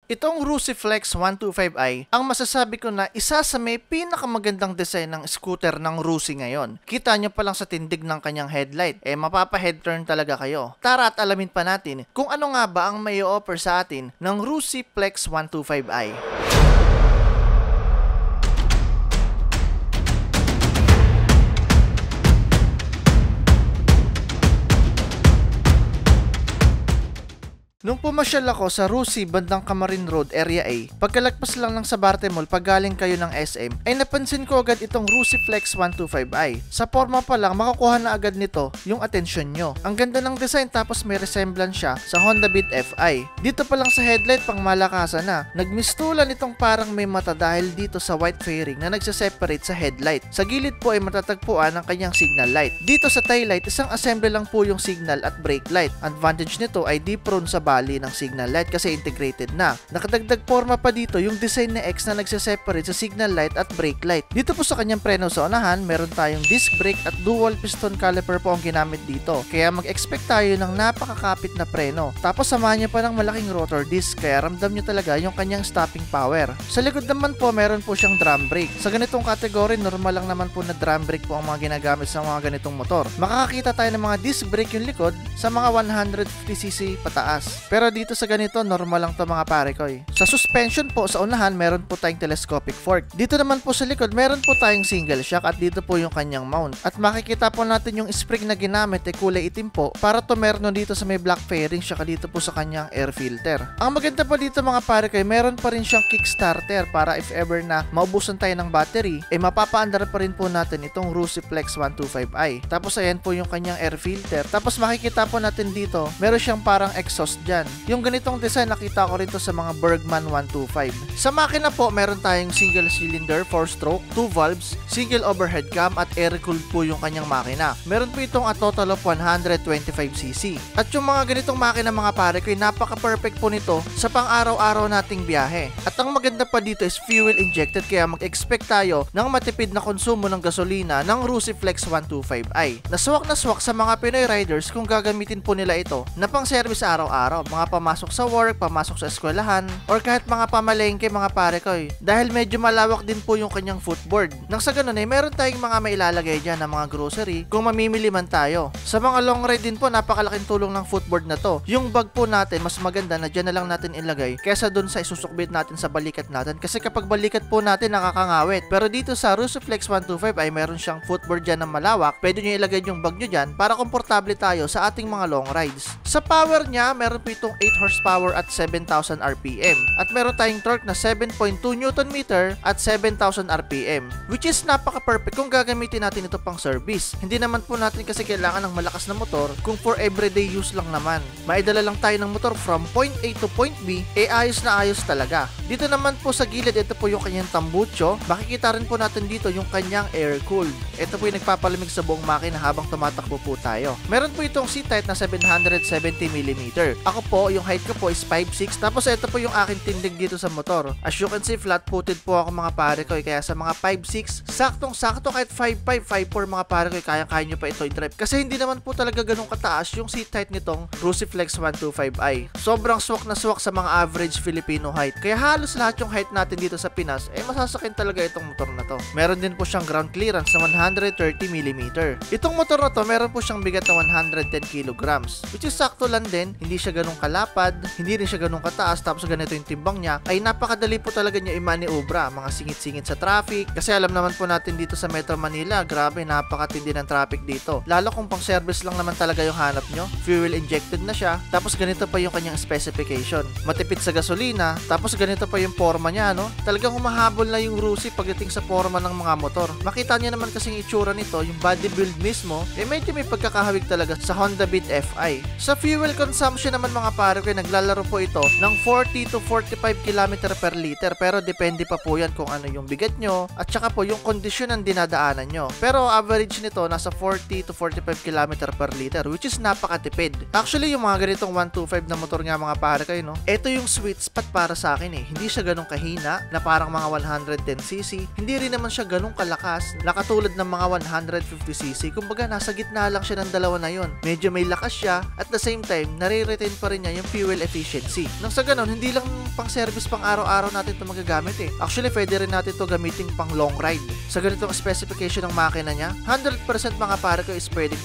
Itong Rusiflex 125i, ang masasabi ko na isa sa may pinakamagandang design ng scooter ng Rusi ngayon. Kita nyo pa lang sa tindig ng kanyang headlight, mapapa-head turn talaga kayo. Tara at alamin pa natin kung ano nga ba ang may offer sa atin ng Rusiflex 125i. Nung pumasyal ako sa Rusi bandang Camarin Road, Area A, pagkalagpas lang ng Sabarte Mall pag galing kayo ng SM, ay napansin ko agad itong Rusiflex 125i. Sa forma pa lang, makakuha na agad nito yung atensyon nyo. Ang ganda ng design tapos may resemblance siya sa Honda Beat Fi. Dito pa lang sa headlight pang malakasan na. Nagmistulan itong parang may mata dahil dito sa white fairing na nagsaseparate sa headlight. Sa gilid po ay matatagpuan ang kanyang signal light. Dito sa tail light, isang assembly lang po yung signal at brake light. Advantage nito ay di prone sa bali ng signal light kasi integrated na. Nakadagdag forma pa dito yung design na X na nagse-separate sa signal light at brake light. Dito po sa kanyang preno sa unahan, meron tayong disc brake at dual piston caliper po ang ginamit dito. Kaya mag-expect tayo ng napakakapit na preno. Tapos samahan niya pa ng malaking rotor disc kaya ramdam niyo talaga yung kanyang stopping power. Sa likod naman po, meron po siyang drum brake. Sa ganitong kategory, normal lang naman po na drum brake po ang mga ginagamit sa mga ganitong motor. Makakakita tayo ng mga disc brake yung likod sa mga 150cc pataas. Pero dito sa ganito, normal lang to mga pare ko eh. Sa suspension po, sa unahan, meron po tayong telescopic fork. Dito naman po sa likod, meron po tayong single shock at dito po yung kanyang mount. At makikita po natin yung spring na ginamit ay kulay itim po para tumerno dito sa may black fairing siya dito po sa kanyang air filter. Ang maganda po dito mga pare ko, meron pa rin siyang kickstarter para if ever na maubusan tayo ng battery, mapapaandar pa rin po natin itong Rusiflex 125i. Tapos ayan po yung kanyang air filter. Tapos makikita po natin dito, meron siyang parang exhaust dyan. Yung ganitong design nakita ko rin to sa mga Bergman 125. Sa makina po, meron tayong single cylinder, 4-stroke, 2 valves, single overhead cam at air-cooled po yung kanyang makina. Meron po itong a total of 125cc. At yung mga ganitong makina mga pare ko, napaka-perfect po nito sa pang-araw-araw nating biyahe. At ang maganda pa dito is fuel injected kaya mag-expect tayo ng matipid na konsumo ng gasolina ng Rusiflex 125i. Naswak na swak sa mga Pinoy riders kung gagamitin po nila ito na pang-service araw-araw. Mga pamasok sa work, pamasok sa eskwelahan, or kahit mga pamalengke mga pare ko dahil medyo malawak din po yung kanyang footboard. Nang sa ganun meron tayong mga mailalagay dyan ng mga grocery kung mamimili man tayo. Sa mga long ride din po, napakalaking tulong ng footboard na to. Yung bag po natin, mas maganda na dyan na lang natin ilagay kesa dun sa isusukbit natin sa balikat natin kasi kapag balikat po natin nakakangawit. Pero dito sa Rusiflex 125 ay meron siyang footboard dyan na malawak. Pwede nyo ilagay yung bag nyo dyan para komportable tayo sa ating mga long rides. Sa power niya, meron po itong 8 horsepower at 7,000 RPM. At meron tayong torque na 7.2 Nm at 7,000 RPM. Which is napaka-perfect kung gagamitin natin ito pang service. Hindi naman po natin kasi kailangan ng malakas na motor kung for everyday use lang naman. Maidala lang tayo ng motor from point A to point B, ayos na ayos talaga. Dito naman po sa gilid, ito po yung kanyang tambucho. Makikita rin po natin dito yung kanyang air-cooled. Ito po yung nagpapalamig sa buong makina habang tumatakbo po tayo. Meron po itong seat height na 770mm. Ako po, yung height ko po is 5'6", tapos ito po yung aking tindig dito sa motor. As you can see, flat-footed po ako mga pare ko kaya sa mga 5'6", saktong-sakto kahit 5'5", 5'4" mga pare ko, kaya-kaya nyo pa ito i-drive. Kasi hindi naman po talaga ganun kataas yung seat height nitong Rusiflex 125i. Sobrang swak na swak sa mga average Filipino height. Kaya halos lahat yung height natin dito sa Pinas, masasakin talaga itong motor na to. Meron din po siyang ground clearance na 130mm. Itong motor na to, meron po siyang bigat na 110kg, which is sakto lang din, hindi siya ganun kalapad, hindi rin siya ganun kataas, tapos ganito yung timbang niya, ay napakadali po talaga niya i-maniobra, mga singit-singit sa traffic, kasi alam naman po natin dito sa Metro Manila, grabe, napakatindi ng traffic dito. Lalo kung pang service lang naman talaga yung hanap nyo, fuel injected na siya, tapos ganito pa yung kanyang specification. Matipid sa gasolina, tapos ganito pa yung forma niya, no? Talagang humahabol na yung Rusi pagdating sa forma ng mga motor. Makita niyo naman kasing itsura nito, yung body build mismo, medyo may pagkakahawig talaga sa Honda Beat Fi. Sa fuel consumption naman mga pare ko, naglalaro po ito ng 40 to 45 km per liter, pero depende pa po yan kung ano yung bigat nyo at saka po yung kondisyon ng dinadaanan nyo. Pero average nito nasa 40 to 45 km per liter, which is napakatipid. Actually yung mga ganitong 125 na motor nga mga pare ko, no? Ito yung sweet spot para sa akin Hindi siya ganun kahina na parang mga 110cc, hindi rin naman siya ganun kalakas na katulad ng mga 150cc. Kumbaga nasa gitna lang siya ng dalawa na yon. Medyo may lakas siya at the same time nare-retain pa rin niya yung fuel efficiency. Nang sa ganun, hindi lang pang service pang araw-araw natin ito magagamit eh. Actually, pwede rin natin ito gamitin pang long ride. Sa ganitong specification ng makina niya, 100% mga pare ko is pwede.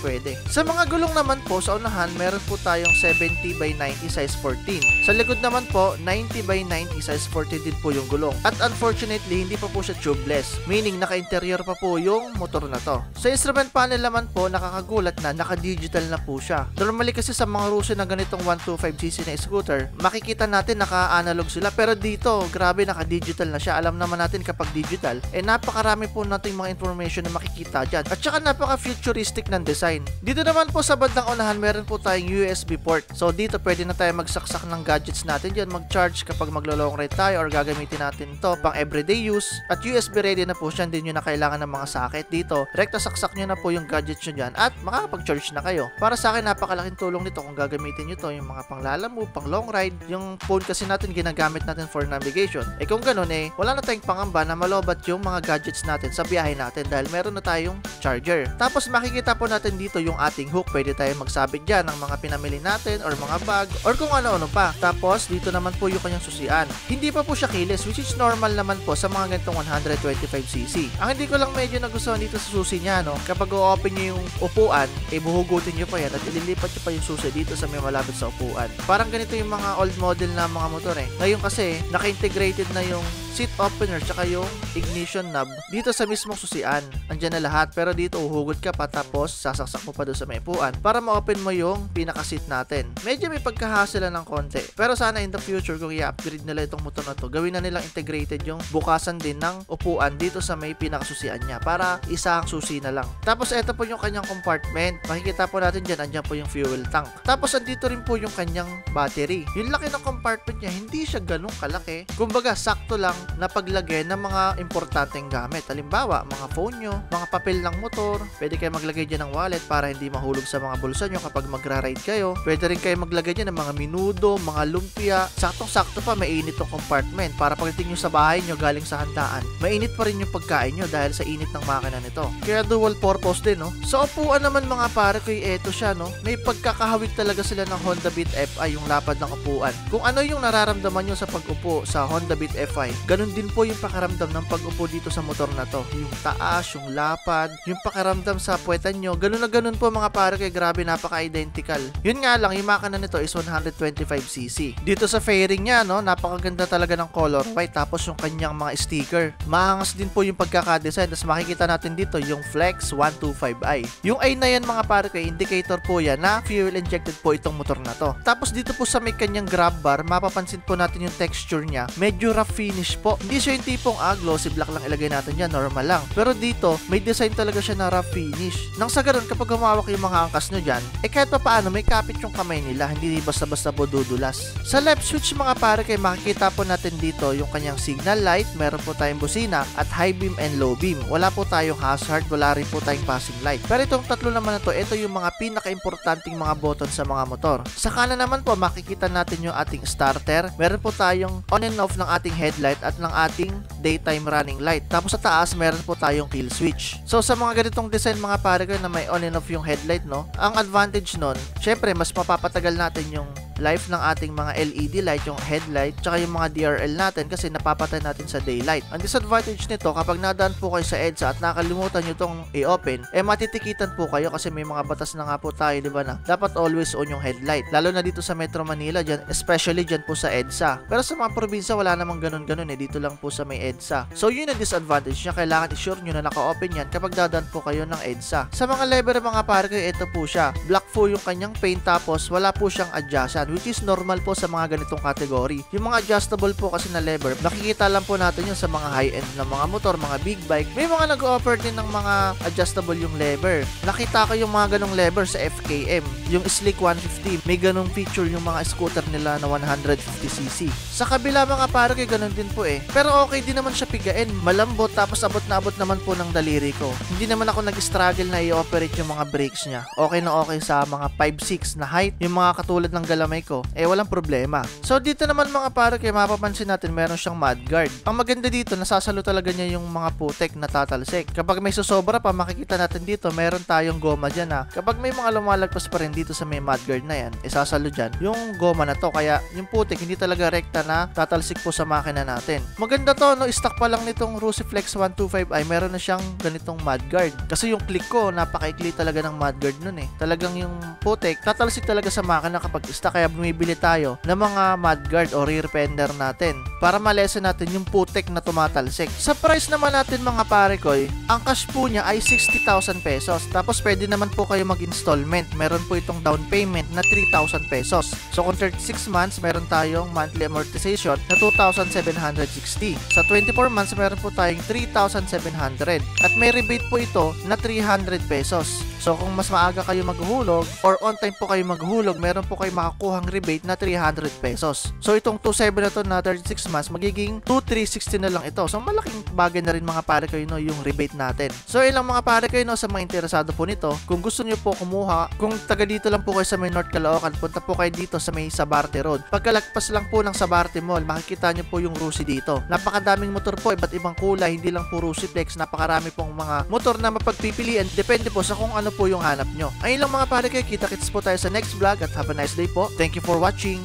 Sa mga gulong naman po, sa unahan, meron po tayong 70 by 90 size 14. Sa likod naman po, 90 by 90 size 14 din po yung gulong. At unfortunately, hindi pa po siya tubeless, meaning naka-interior pa po yung motor na to. Sa instrument panel naman po, nakakagulat na naka-digital na po siya. Normally kasi sa mga Russo na ganitong 125cc na scooter, makikita natin naka-analog sila, pero dito, grabe naka-digital na siya. Alam naman natin kapag digital, napakarami po nating mga information na makikita dyan. At saka napaka-futuristic ng design. Dito naman po sa bandang unahan, meron po tayong USB port. So dito pwede na tayo magsaksak ng gadgets natin dyan, mag-charge kapag maglo-long ride tayo or gagamitin natin to pang everyday use. At USB ready na po siya, hindi nyo na kailangan ng mga socket dito. Rekta saksak nyo na po yung gadgets nyo dyan at makakapag-charge na kayo. Para sa akin, napakalaking tulong nito kung gagamitin nyo to, yung mga panglalamove, pang long ride. Yung phone kasi natin ginagamit natin for navigation. Kung ganun wala na tayong pangamba na malobat yung mga gadgets natin sa biyahe natin dahil meron na tayong charger. Tapos makikita po natin dito yung ating hook. Pwede tayo magsabit dyan ng mga pinamili natin or mga bag or kung ano-ano pa. Tapos dito naman po yung kanyang susian. Hindi pa po siya keyless, which is normal naman po sa mga ganitong 125cc. Ang hindi ko lang medyo nagustuhan dito sa susi niya, kapag o-open nyo yung upuan, buhugutin nyo pa yan at ililipat nyo pa yung susi dito sa may malapit sa upuan. Parang ganito yung mga old model na mga motor Ngayon kasi, naka-integrated na yung seat opener tsaka yung ignition knob dito sa mismong susian. Andyan na lahat, pero dito uhugot ka pa tapos sasaksak mo pa doon sa may upuan para ma-open mo yung pinaka-seat natin. Medyo may pagkahasila ng konti, pero sana in the future kung i-upgrade nila itong motor na to, gawin na nilang integrated yung bukasan din ng upuan dito sa may pinaka-susian niya para isang susi na lang. Tapos ito po yung kanyang compartment. Makikita po natin dyan, andyan po yung fuel tank. Tapos andito rin po yung kanyang battery. Yung laki ng compartment niya, hindi siya ganun kalaki. Kumbaga, sakto lang na paglagay ng mga importanteng gamit. Halimbawa, mga phone nyo, mga papel ng motor, pwede kayo maglagay dyan ng wallet para hindi mahulog sa mga bulsa nyo kapag magra-ride kayo. Pwede rin kayo maglagay dyan ng mga minudo, mga lumpia. Saktong-sakto pa, mainit tong compartment para pagdating nyo sa bahay nyo galing sa handaan, mainit pa rin yung pagkain nyo dahil sa init ng makina nito. Kaya dual purpose din, Sa upuan naman mga pare ko, eto siya, May pagkakahawig talaga sila ng Honda Beat FI, yung lapad ng upuan. Kung ano yung nararamdaman nyo sa pag-upo sa Honda Beat FI, ganun din po yung pakaramdam ng pag-upo dito sa motor na to. Yung taas, yung lapad, yung pakaramdam sa puwetan nyo, ganun na ganun po mga pare ko, grabe, napaka-identical. Yun nga lang, yung makina nito is 125cc. Dito sa fairing niya, napakaganda talaga ng color white, tapos yung kanyang mga sticker. Mahangas din po yung pagkakadesign. Tapos makikita natin dito yung Flex 125i. Yung I na yan mga pare ko, indicator po yan na fuel injected po itong motor na to. Tapos dito po sa may kanyang grab bar, mapapansin po natin yung texture niya. Medyo rough finish po. Hindi siya yung tipong glossy black lang ilagay natin yan, normal lang. Pero dito, may design talaga siya na rough finish. Nang sa ganun, kapag humawak yung mga angkas nyo dyan, kahit pa paano, may kapit yung kamay nila, hindi basta-basta po dudulas. Sa left switch mga pare kayo, makikita po natin dito yung kanyang signal light, meron po tayong busina, at high beam and low beam. Wala po tayong hazard, wala rin po tayong passing light. Pero itong tatlo naman na to, ito yung mga pinaka-importanting mga button sa mga motor. Sa kanan naman po, makikita natin yung ating starter. Meron po tayong on and off ng ating headlight at ng ating daytime running light. Tapos sa taas, meron po tayong kill switch. So sa mga ganitong design mga pare ko na may on and off yung headlight, ang advantage nun, syempre mas mapapatagal natin yung life ng ating mga LED light, yung headlight, tsaka yung mga DRL natin kasi napapatay natin sa daylight. Ang disadvantage nito, kapag nadaan po kayo sa EDSA at nakalimutan nyo itong i-open, matitikitan po kayo kasi may mga batas na nga po tayo, di ba na? Dapat always on yung headlight. Lalo na dito sa Metro Manila, dyan, especially dyan po sa EDSA. Pero sa mga probinsya, wala namang ganun-ganun dito lang po sa may EDSA. So yun ang disadvantage niya, kailangan i-sure nyo na naka-open yan kapag dadaan po kayo ng EDSA. Sa mga lever mga pare ko, ito po siya. Black po yung kanyang paint, tapos wala po siyang adjustan, which is normal po sa mga ganitong category. Yung mga adjustable po kasi na lever, nakikita lang po natin yun sa mga high-end na mga motor, mga big bike. May mga nag-offer din ng mga adjustable yung lever. Nakita ko yung mga ganong lever sa FKM, yung Slick 150. May ganong feature yung mga scooter nila na 150cc. Sa kabila mga pare ko, ganon din po Pero okay din naman siya pigain. Malambot, tapos abot na abot naman po ng daliri ko. Hindi naman ako nag-struggle na i-operate yung mga brakes niya. Okay na okay sa mga 5'6" na height. Yung mga katulad ng Galamay kamay ko, walang problema. So dito naman mga pare kay mapapansin natin meron siyang mudguard. Ang maganda dito, nasasalo talaga niya yung mga putek na tatalsik. Kapag may susobra pa, makikita natin dito, meron tayong goma dyan ha. Kapag may mga lumalagpas pa rin dito sa may mudguard na yan, sasalo dyan yung goma na to. Kaya yung putek hindi talaga rekta na tatalsik po sa makina natin. Maganda to, no? Stock pa lang nitong Rusiflex 125i, meron na siyang ganitong mudguard. Kasi yung click ko, napakaikli talaga ng mudguard nun Talagang yung putek, tatalsik talaga sa makina kapag stock. Kaya bumibili tayo ng mga mudguard o rear fender natin para malesen natin yung putek na tumatalsik. Sa price naman natin mga pare ko, ang cash po niya ay 60,000 pesos. Tapos pwede naman po kayo mag-installment. Meron po itong down payment na 3,000 pesos. So kung 36 months, meron tayong monthly amortization na 2,760. Sa 24 months, meron po tayong 3,700. At may rebate po ito na 300 pesos. So kung mas maaga kayo maghuhulog or on time po kayo maghuhulog, meron po kayo makakuhang rebate na 300 pesos. So itong 2,700 na to na 36 months, magiging 2,360 na lang ito. So malaking bagay na rin mga pare kayo yung rebate natin. So ilang mga pare kayo sa mga interesado po nito, kung gusto niyo po kumuha, kung taga dito lang po kayo sa may North Caloocan, punta po kayo dito sa may Sabarte Road. Pagkalagpas lang po ng Sabarte Mall, makikita niyo po yung Rusi dito. Napakadaming motor po, iba't ibang kulay, hindi lang po Rusiflex, napakarami pong mga motor na mapagpipilian, depende po sa kung ano po yung hanap nyo. Ayun lang mga pare kayo, kita-kits po tayo sa next vlog at have a nice day po. Thank you for watching.